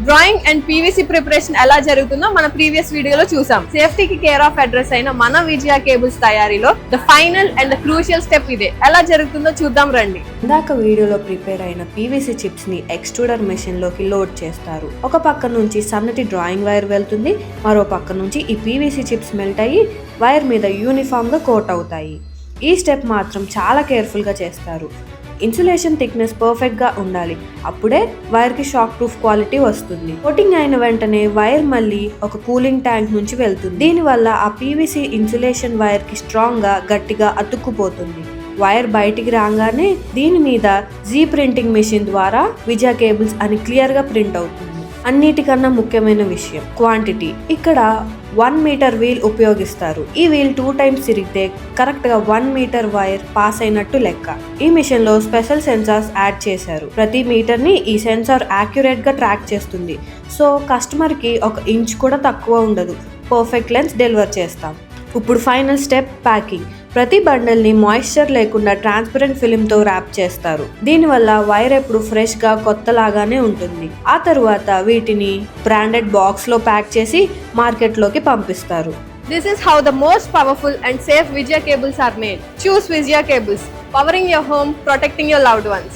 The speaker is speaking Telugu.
డ్రాయింగ్ అండ్ పీవీసీ ప్రిపరేషన్ ఎలా జరుగుతుందో మన ప్రీవియస్ వీడియోలో చూసాం. సేఫ్టీకి కేర్ ఆఫ్ అడ్రస్ అయిన మన విజయ కేబుల్స్ తయారీలో the final and the crucial step ఇదే. ఎలా జరుగుతుందో చూద్దాం రండి. ఇందాక వీడియోలో ప్రిపేర్ అయిన పీవీసీ చిప్స్ ని ఎక్స్ట్రూడర్ మెషిన్ లోకి లోడ్ చేస్తారు. ఒక పక్క నుంచి సన్నటి డ్రాయింగ్ వైర్ వెళ్తుంది, మరో పక్క నుంచి ఈ పీవీసీ చిప్స్ మెల్ట్ అయ్యి వైర్ మీద యూనిఫామ్ గా కోట్ అవుతాయి. ఈ స్టెప్ మాత్రం చాలా కేర్ఫుల్ గా చేస్తారు. ఇన్సులేషన్ థిక్నెస్ పర్ఫెక్ట్ గా ఉండాలి, అప్పుడే వైర్ కి షాక్ ప్రూఫ్ క్వాలిటీ వస్తుంది. కోటింగ్ అయిన వెంటనే వైర్ మళ్ళీ ఒక కూలింగ్ ట్యాంక్ నుంచి వెళ్తుంది. దీనివల్ల ఆ పీవీసీ ఇన్సులేషన్ వైర్ కి స్ట్రాంగ్ గా గట్టిగా అతుక్కుపోతుంది. వైర్ బయటికి రాగానే దీని మీద జీ ప్రింటింగ్ మెషిన్ ద్వారా విజయ కేబుల్స్ అని క్లియర్ గా ప్రింట్ అవుతుంది. అన్నిటికన్నా ముఖ్యమైన విషయం క్వాంటిటీ. ఇక్కడ 1 మీటర్ వీల్ ఉపయోగిస్తారు. ఈ వీల్ 2 టైమ్స్ తిరిగితే కరెక్ట్ గా 1 మీటర్ వైర్ పాస్ అయినట్టు లెక్క. ఈ మిషన్ లో స్పెషల్ సెన్సార్స్ యాడ్ చేశారు. ప్రతి మీటర్ ని ఈ సెన్సార్ యాక్యురేట్ గా ట్రాక్ చేస్తుంది. సో కస్టమర్ కి 1 ఇంచ్ కూడా తక్కువ ఉండదు. పర్ఫెక్ట్ లెన్స్ డెలివర్ చేస్తాం. ఇప్పుడు ఫైనల్ స్టెప్ ప్యాకింగ్. ప్రతి బండల్ ని మాయిశ్చర్ లేకుండా ట్రాన్స్పరెంట్ ఫిల్మ్ తో ర్యాప్ చేస్తారు. దీనివల్ల వైర్ ఎప్పుడు ఫ్రెష్ గా కొత్తలాగానే ఉంటుంది. ఆ తరువాత వీటిని బ్రాండెడ్ బాక్స్ లో ప్యాక్ చేసి మార్కెట్ లోకి పంపిస్తారు. This is how the most powerful and safe Vijaya cables are made. Choose Vijaya cables, powering your home, protecting your loved ones.